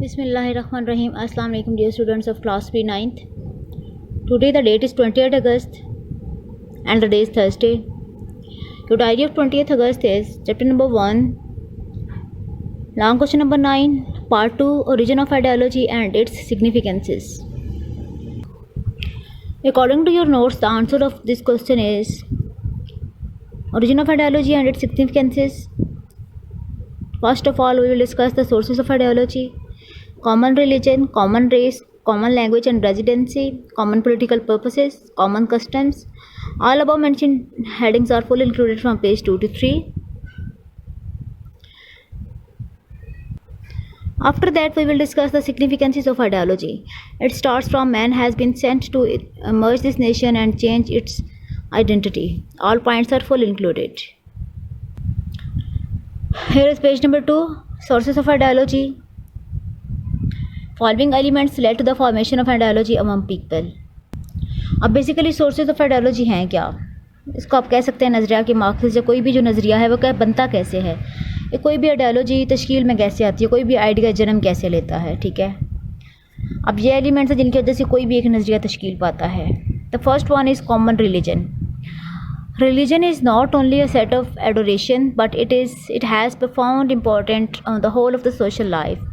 Bismillahirrahmanirrahim. Assalamu alaikum dear students of class P9th. Today the date is 20th August and the day is Thursday. Your diary of 20th August is chapter number 1, long question number 9, part 2, origin of ideology and its significances. According to your notes, the answer of this question is origin of ideology and its significances. First of all, we will discuss the sources of ideology. Common religion, common race, common language and residency, common political purposes, common customs. All above mentioned headings are fully included from page 2 to 3. After that, we will discuss the significances of ideology. It starts from man has been sent to merge this nation and change its identity. All points are fully included. Here is page number 2, sources of ideology. Following elements led to the formation of ideology among people. अब basically sources of ideology हैं क्या? इसको आप कह सकते हैं नज़रिया के मार्क्स से कोई भी जो नज़रिया है वो क्या बनता कैसे है, ये कोई भी आइडियोलॉजी तश्कील में कैसे आती है, कोई भी आइडिया जन्म कैसे लेता है. ठीक है, अब ये एलिमेंट्स हैं जिनकी वजह से कोई भी एक नज़रिया तश्कील पाता है. The first one is common religion. Religion is not only a set of adoration, but it has profound importance on the whole of the social life.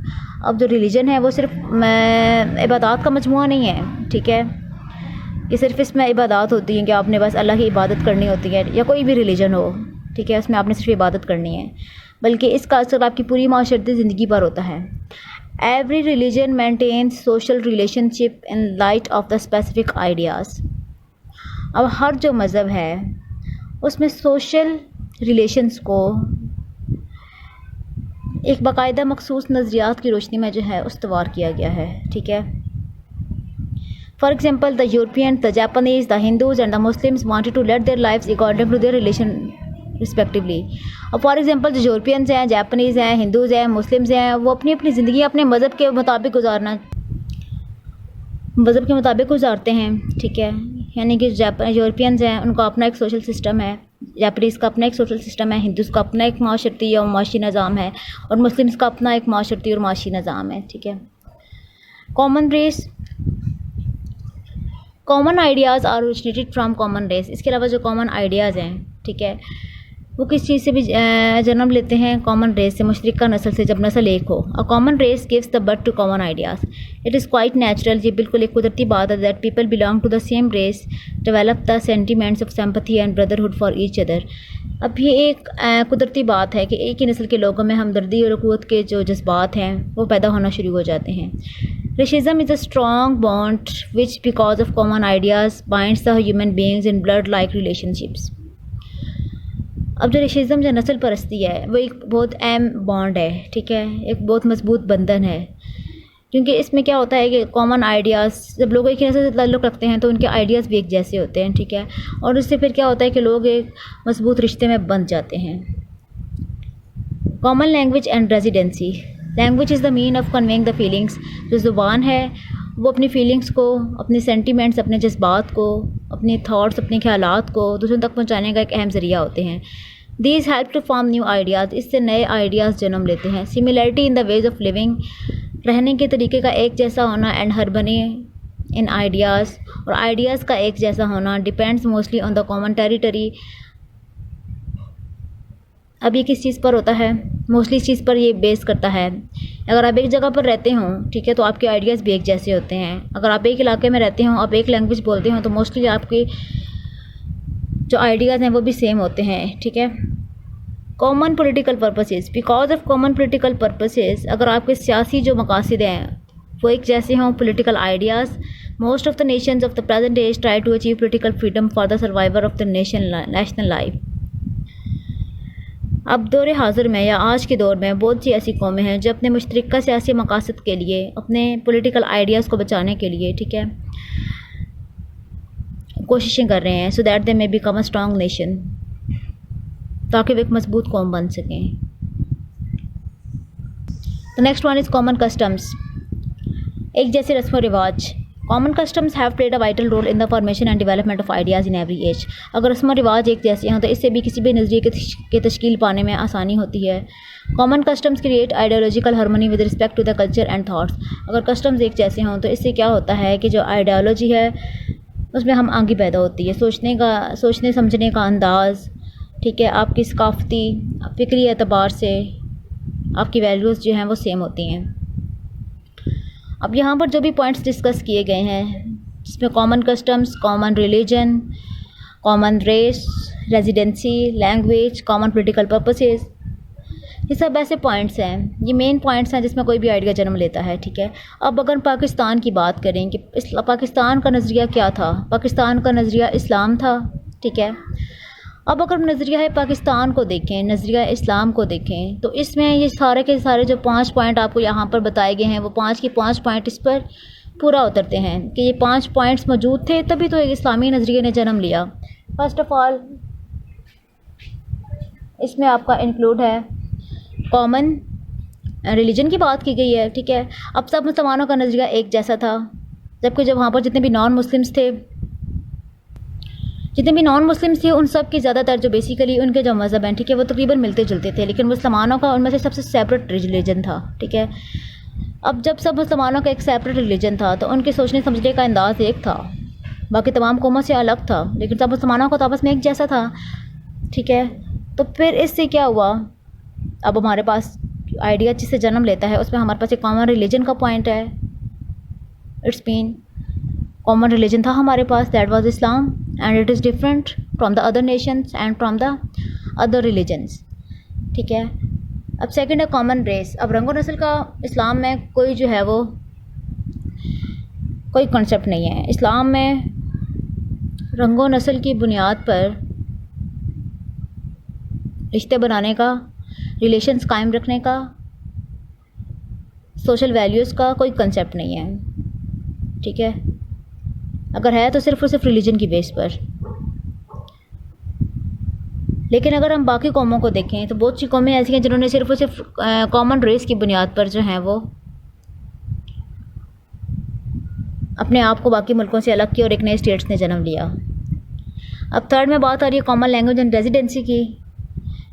अब जो रिलीजन है वो सिर्फ इबादत का मजमूआ नहीं है. ठीक है, कि सिर्फ इसमें इबादत होती है कि आपने बस अल्लाह की इबादत करनी होती है, या कोई भी रिलीजन हो. ठीक है, उसमें आपने सिर्फ इबादत करनी है, बल्कि इसका असर आपकी पूरी माशरती ज़िंदगी पर होता है. Every religion maintains social relationship in light of the specific ideas. अब हर जो मज़हब है उसमें सोशल रिलेशंस को एक बाकायदा मखसूस नज़रियात की रोशनी में जो है उस्तवार किया गया है. ठीक है, for example the European, the Japanese, the Hindus and the Muslims wanted to let their lives according to their religion respectively. अब फॉर एग्जांपल जो यूरोपियंस हैं, जापानीज़ हैं, हिंदूज़ हैं, मुस्लिम्स हैं, वो अपनी अपनी ज़िंदगी अपने मज़हब के मुताबिक गुजारते हैं. ठीक है, यानी कि यूरोपियंस हैं उनका अपना एक सोशल सिस्टम है, जापानीज़ का अपना एक सोशल सिस्टम है, हिंदूज़ का अपना एक माशरती और माशी निज़ाम है, और मुस्लिम्स का अपना एक माशरती और माशी निज़ाम है. ठीक है, common race, common ideas are originated from common race. इसके अलावा जो कॉमन आइडियाज़ हैं, ठीक है, वो किस चीज़ से भी जन्म लेते हैं? कॉमन रेस से, मुश्तरका नस्ल से. जब नस्ल एक हो, a common race gives the birth to common ideas. It is quite natural, ये बिल्कुल एक कुदरती बात है, that people belong to the same race develop the sentiments of sympathy and brotherhood for each other. अब ये एक कुदरती बात है कि एक ही नस्ल के लोगों में हमदर्दी और अखुवत के जो जज्बात हैं वो पैदा होना शुरू हो जाते हैं. Racism is a strong bond which because of common ideas binds the human beings in blood like relationships. अब जो रेसिज्म जो नस्ल परस्ती है वो एक बहुत अहम बॉन्ड है. ठीक है, एक बहुत मजबूत बंधन है, क्योंकि इसमें क्या होता है कि कॉमन आइडियाज़, जब लोग एक ही नस्ल से ताल्लुक़ रखते हैं तो उनके आइडियाज़ भी एक जैसे होते हैं. ठीक है, और उससे फिर क्या होता है कि लोग एक मजबूत रिश्ते में बंध जाते हैं. Common language and residency. Language is the mean of conveying the feelings. जो ज़ुबान है वो अपनी फीलिंग्स को, अपने सेंटिमेंट्स, अपने जज्बात को, अपने थॉट्स, अपने ख्यालात को दूसरों तक पहुंचाने का एक अहम ज़रिया होते हैं. These help to form new ideas. इससे नए आइडियाज़ जन्म लेते हैं. Similarity in the ways of living, रहने के तरीके का एक जैसा होना, एंड हार्मनी इन आइडियाज़, और आइडियाज़ का एक जैसा होना, depends mostly on the common territory. अब ये किस चीज़ पर होता है? मोस्टली इस चीज़ पर ये बेस करता है. अगर आप एक जगह पर रहते हो, ठीक है, तो आपके आइडियाज़ भी एक जैसे होते हैं. अगर आप एक इलाके में रहते हो, आप एक लैंग्वेज बोलते हो, तो मोस्टली आपके जो आइडियाज़ हैं वो भी सेम होते हैं. ठीक है, common political purposes. Because of common political purposes, अगर आपके सियासी जो मकासद हैं वो एक जैसे हों, political ideas, most of the nations of the present age try to achieve political freedom for the survivor of the national life. अब दौर हाज़िर में या आज के दौर में बहुत सी ऐसी कौमें हैं जो अपने मुश्तरका सियासी मकासद के लिए, अपने पॉलिटिकल आइडियाज़ को बचाने के लिए, ठीक है, कोशिशें कर रहे हैं, so that they may become a strong nation, ताकि वे एक मजबूत कौम बन सकें. The next one is common customs. एक जैसे रस्म व रिवाज. Common customs have played a vital role in the formation and development of ideas in every age. अगर रस्म रिवाज एक जैसे हों तो इससे भी किसी भी नज़रिए के तश्कील पाने में आसानी होती है। Common customs create ideological harmony with respect to the culture and thoughts. अगर कस्टम्स एक जैसे हों तो इससे क्या होता है कि जो आइडियोलॉजी है उसमें हम आगे पैदा होती है, सोचने समझने का अंदाज़, ठीक है, आपकी सकाफ़ती फ़िक्री एतबार से आपकी वैल्यूज़ जो हैं वो सेम होती हैं। अब यहाँ पर जो भी पॉइंट्स डिस्कस किए गए हैं जिसमें common customs, common religion, common race, residency, language, common political purposes, ये सब ऐसे पॉइंट्स हैं, ये मेन पॉइंट्स हैं जिसमें कोई भी आइडिया जन्म लेता है, ठीक है। अब अगर पाकिस्तान की बात करें कि पाकिस्तान का नज़रिया क्या था, पाकिस्तान का नज़रिया इस्लाम था, ठीक है। अब अगर नज़रिया है पाकिस्तान को देखें, नज़रिया इस्लाम को देखें, तो इसमें ये सारे के सारे जो 5 पॉइंट आपको यहाँ पर बताए गए हैं वो 5 के 5 पॉइंट इस पर पूरा उतरते हैं कि ये 5 पॉइंट्स मौजूद थे तभी तो एक इस्लामी नज़रिए ने जन्म लिया। फर्स्ट ऑफ ऑल इसमें आपका इंक्लूड है कॉमन रिलीजन की बात की गई है, ठीक है। अब सब मुसलमानों का नज़रिया एक जैसा था, जबकि जब वहाँ पर जितने भी नॉन मुस्लिम्स थे उन सब के ज़्यादातर जो बेसिकली उनके जो मज़हब हैं, ठीक है, वो तकरीबन मिलते जुलते थे, लेकिन मुसलमानों का उनमें से सबसे सेपरेट रिलीजन था, ठीक है। अब जब सब मुसलमानों का एक सेपरेट रिलीजन था तो उनके सोचने समझने का अंदाज़ एक था, बाकी तमाम कौमों से अलग था, लेकिन सब मुसलमानों का तो आपस में एक जैसा था, ठीक है। तो फिर इससे क्या हुआ, अब हमारे पास आइडिया जिससे जन्म लेता है उसमें हमारे पास एक कॉमन रिलीजन का पॉइंट है। इट्स मीन कॉमन रिलीजन था हमारे पास, that was Islam, and it is different from the other nations and from the other religions, ठीक है। अब सेकंड है कॉमन रेस। अब रंगो नस्ल का इस्लाम में कोई जो है वो कोई कॉन्सेप्ट नहीं है। इस्लाम में रंगो नस्ल की बुनियाद पर रिश्ते बनाने का, रिलेशंस कायम रखने का, सोशल वैल्यूज़ का कोई कंसेप्ट नहीं है, ठीक है। अगर है तो सिर्फ और सिर्फ रिलीजन की बेस पर। लेकिन अगर हम बाकी कौमों को देखें तो बहुत सी कौमें ऐसी हैं जिन्होंने सिर्फ और सिर्फ कॉमन रेस की बुनियाद पर जो हैं वो अपने आप को बाकी मुल्कों से अलग किया और एक नए स्टेट्स ने जन्म लिया। अब थर्ड में बात आ रही है कॉमन लैंग्वेज एंड रेजिडेंसी की।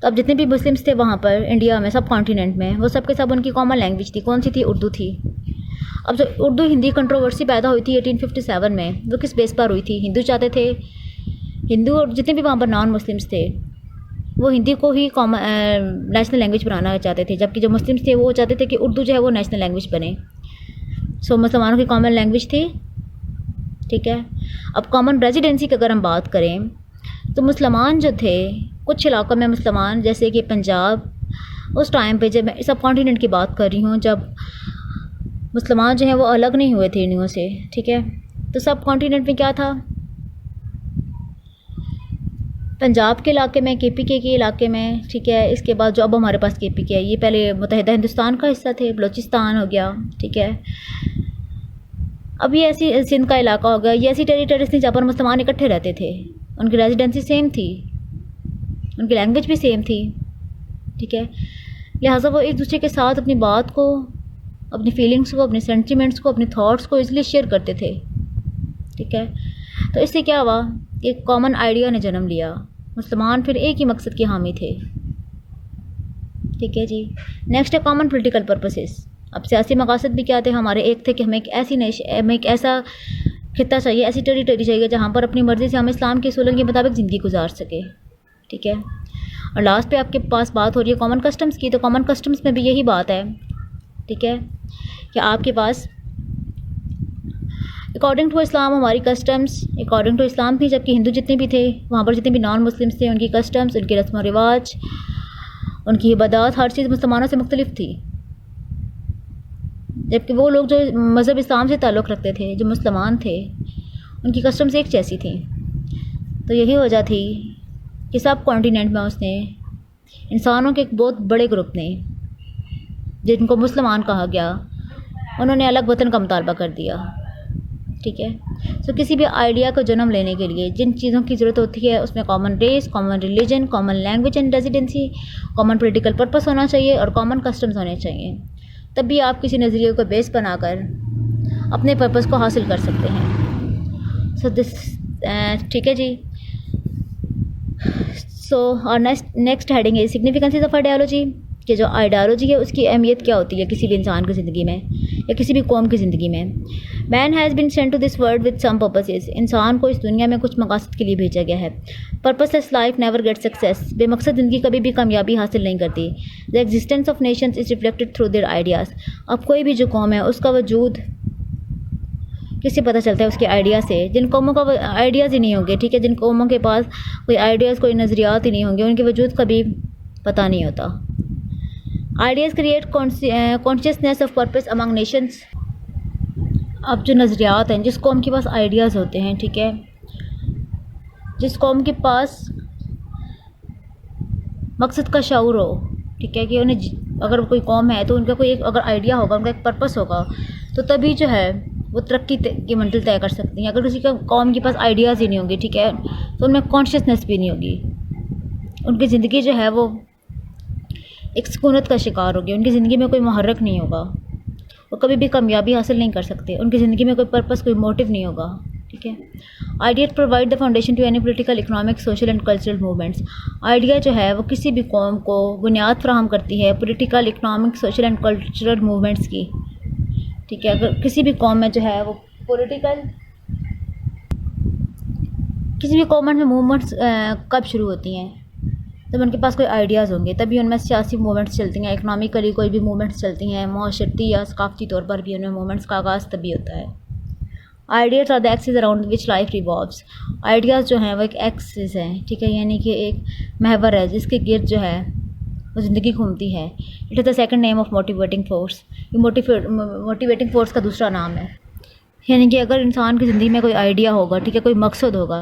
तो अब जितने भी मुस्लिम्स थे वहाँ पर इंडिया में, सब कॉन्टिनेंट में, वो सब के सब उनकी कॉमन लैंग्वेज थी। कौन सी थी? उर्दू थी। अब जो उर्दू हिंदी कंट्रोवर्सी पैदा हुई थी 1857 में, वो किस बेस पर हुई थी? हिंदू चाहते थे, हिंदू और जितने भी वहाँ पर नॉन मुस्लिम्स थे वो हिंदी को ही नेशनल लैंग्वेज बनाना चाहते थे, जबकि जो मुस्लिम्स थे वो चाहते थे कि उर्दू जो है वो नेशनल लैंग्वेज बने। सो मुसलमानों की कॉमन लैंग्वेज थी, ठीक है। अब कॉमन रेजिडेंसी की अगर हम बात करें तो मुसलमान जो थे, कुछ इलाकों में मुसलमान जैसे कि पंजाब, उस टाइम पे, जब मैं सब कॉन्टिनेंट की बात कर रही हूँ, जब मुसलमान जो हैं वो अलग नहीं हुए थे हिंदुओं से, ठीक है, तो सब कॉन्टिनेंट में क्या था? पंजाब के इलाके में, KPK के इलाके में, ठीक है। इसके बाद जो अब हमारे पास KPK है, ये पहले मुत्तहिदा हिंदुस्तान का हिस्सा थे, बलूचिस्तान हो गया, ठीक है। अब ये ऐसी सिंध का इलाका हो गया, ये ऐसी टेरिटरीज थी जहाँ पर मुसलमान इकट्ठे रहते थे, उनकी रेजिडेंसी सेम थी, उनकी लैंग्वेज भी सेम थी, ठीक है। लिहाजा वो एक दूसरे के साथ अपनी बात को, अपनी फीलिंग्स को, अपने सेंटिमेंट्स को, अपने थॉट्स को इजीली शेयर करते थे, ठीक है। तो इससे क्या हुआ? एक कॉमन आइडिया ने जन्म लिया, मुसलमान फिर एक ही मकसद के हामी थे, ठीक है जी। नेक्स्ट है कॉमन पॉलिटिकल पर्पसेस। अब सियासी मकासद भी क्या थे हमारे? एक थे कि हमें एक ऐसा खित्ता चाहिए, ऐसी टेरिटरी चाहिए जहाँ पर अपनी मर्ज़ी से हम इस्लाम के उसूलों के मुताबिक ज़िंदगी गुजार सके, ठीक है। और लास्ट पे आपके पास बात हो रही है कॉमन कस्टम्स की, तो कॉमन कस्टम्स में भी यही बात है, ठीक है, कि आपके पास अकॉर्डिंग टू इस्लाम हमारी कस्टम्स अकॉर्डिंग टू इस्लाम थी, जबकि हिंदू जितने भी थे वहाँ पर, जितने भी नॉन मुस्लिम्स थे, उनकी कस्टम्स, उनके रस्म व रिवाज, उनकी इबादत, हर चीज़ मुसलमानों से मुख्तलिफ थी। जबकि वो लोग जो मज़हब इस्लाम से ताल्लुक़ रखते थे, जो मुसलमान थे, उनकी कस्टम्स एक जैसी थी। तो यही वजह थी कि सब कॉन्टिनेंट में उसने इंसानों के एक बहुत बड़े ग्रुप ने, जिनको मुसलमान कहा गया, उन्होंने अलग वतन का मुतालबा कर दिया, ठीक है। सो किसी भी आइडिया को जन्म लेने के लिए जिन चीज़ों की ज़रूरत होती है उसमें common race, common religion, common language and residency, common political purpose होना चाहिए और कॉमन कस्टम्स होने चाहिए। तब भी आप किसी नज़रिए को बेस बनाकर अपने पर्पस को हासिल कर सकते हैं। सो दिस ठीक है जी। सो और नेक्स्ट हेडिंग है सिग्निफिकेंसेस ऑफ आइडियोलॉजी, कि जो आइडियोलॉजी है उसकी अहमियत क्या होती है किसी भी इंसान की ज़िंदगी में या किसी भी कौम की ज़िंदगी में। Man has been sent to this world with some purposes, इंसान को इस दुनिया में कुछ मकसद के लिए भेजा गया है। Purposeless life never get success, बेमकसद ज़िंदगी कभी भी कामयाबी हासिल नहीं करती। The existence of nations is reflected through their ideas, अब कोई भी जो कौम है उसका वजूद किससे पता चलता है? उसके आइडिया से। जिन कौमों का आइडियाज़ ही नहीं होंगे, ठीक है, जिन कौमों के पास कोई आइडियाज़ कोई नज़रियात ही नहीं होंगे, उनके वजूद कभी पता नहीं होता। Ideas create consciousness of purpose among Nations, अब जो नज़रियात हैं, जिस कौम के पास आइडियाज़ होते हैं, ठीक है, जिस कौम के पास मकसद का शऊर हो, ठीक है, कि उन्हें अगर कोई कौम है तो उनका कोई एक अगर आइडिया होगा, उनका एक पर्पस होगा, तो तभी जो है वो तरक्की की मंजिल तय कर सकती हैं। अगर किसी का कौम के पास आइडियाज़ ही नहीं होंगे, ठीक है, तो उनमें कॉन्शियसनेस भी नहीं होगी, उनकी ज़िंदगी जो है वो एक सुकूनत का शिकार होगी, उनकी ज़िंदगी में कोई मुहर्रक नहीं होगा, वो कभी भी कामयाबी हासिल नहीं कर सकते, उनकी ज़िंदगी में कोई पर्पस कोई मोटिव नहीं होगा, ठीक है। Ideas provide the foundation to any political, economic, social and cultural movements, idea जो है वो किसी भी कौम को बुनियाद फराहम करती है political, economic, social and cultural movements की, ठीक है। अगर किसी भी कौम में जो है वो पॉलिटिकल, किसी भी कौम में मूवमेंट्स कब शुरू होती हैं? जब उनके पास कोई आइडियाज़ होंगे, तभी उनमें सियासी मूवमेंट्स चलती हैं, इकनॉमिकली कोई भी मूवमेंट्स चलती हैं, माशरती या सकाफ़ती तौर पर भी उनमें मूवमेंट्स का आगाज़ तभी होता है। Ideas are the axis around which life revolves, ideas जो हैं वो एक एक्सिस हैं, ठीक है, यानी कि एक महवर है जिसके गिर्द जो है वो ज़िंदगी घूमती है। It is the second name of motivating force, ये मोटिवेटिंग फोर्स का दूसरा नाम है। यानी कि अगर इंसान की ज़िंदगी में कोई आइडिया होगा, ठीक है, कोई मकसद होगा,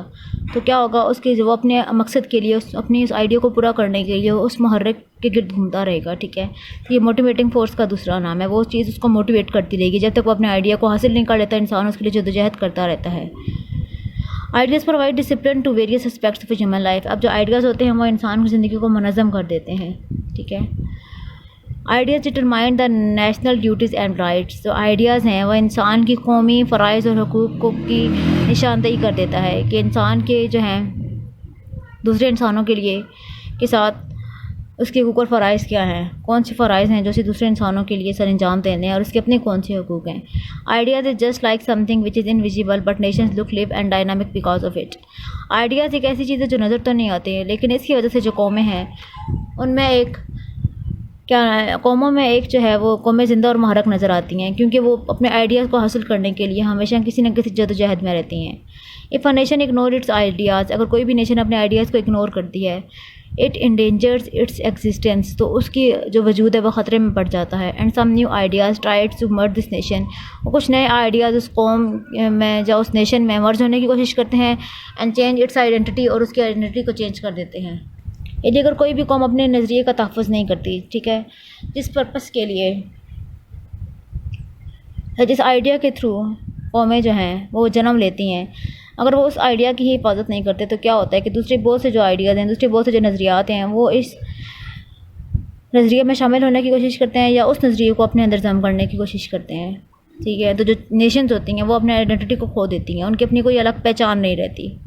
तो क्या होगा, उसके जो वो अपने मकसद के लिए अपनी उस आइडिया को पूरा करने के लिए उस मुहर्रिक के गिर्द घूमता रहेगा, ठीक है। तो ये मोटिवेटिंग फोर्स का दूसरा नाम है, वो चीज़ उसको मोटिवेट करती रहेगी जब तक वो अपने आइडिया को हासिल नहीं कर लेता, इंसान उसके लिए जद्दोजहद करता रहता है। Ideas provide discipline to various aspects of human life, अब जो आइडियाज़ होते हैं वो इंसान की ज़िंदगी को मुनज़्ज़म कर देते हैं, ठीक है। Ideas determine the national duties and rights, जो आइडियाज़ हैं वो इंसान की कौमी फ़राइज़ और हुकूक़ की निशानदेही कर देता है कि इंसान के जो हैं दूसरे इंसानों के लिए के साथ उसके हुकूक़ और फ़राइज़ क्या हैं, कौन से फ़राइज़ हैं जो उसे दूसरे इंसानों के लिए सर अंजाम देने हैं, और उसके अपने कौन से हुकूक़ हैं। Ideas is just like something which is invisible but Nations look live and dynamic because of it, ideas एक ऐसी चीज़ है जो नज़र तो नहीं आती है, लेकिन इसकी वजह से जो कौमें हैं उनमें एक क्या कौमों में एक जो है वो कौमें ज़िंदा और मुहर्रक नज़र आती हैं, क्योंकि वो अपने आइडियाज़ को हासिल करने के लिए हमेशा किसी न किसी जद्दोजहद में रहती हैं। If a nation ignore it's ideas, अगर कोई भी नेशन अपने आइडियाज़ को इग्नोर करती है, इट इंडेंजर्स इट्स एग्जिस्टेंस, तो उसकी जो वजूद है वो ख़तरे में पड़ जाता है। And some new ideas tried to merge this nation, वो कुछ नए आइडियाज़ उस कौम में या उस नेशन में मर्ज होने की कोशिश करते हैं, एंड चेंज इट्स आइडेंटिटी, और उसकी आइडेंटिटी को चेंज कर देते हैं। यदि अगर कोई भी कौम अपने नज़रिए का तहफ़्फ़ुज़ नहीं करती, ठीक है, जिस पर्पस के लिए, जिस आइडिया के थ्रू कौमें जो हैं वो जन्म लेती हैं, अगर वो उस आइडिया की ही हिफाजत नहीं करते, तो क्या होता है कि दूसरे बहुत से जो आइडियाज़ हैं, दूसरे बहुत से जो नज़रियात हैं, वो इस नज़रिए में शामिल होने की कोशिश करते हैं या उस नज़रिए को अपने अंदर जम करने की कोशिश करते हैं, ठीक है। तो जो नेशंस होती हैं वो अपने आइडेंटिटी को खो देती हैं, उनकी अपनी कोई अलग पहचान नहीं रहती।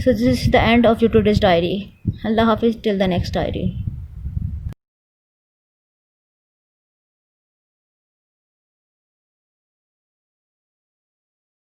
So this is the end of your today's diary. Allah Hafiz till the next diary.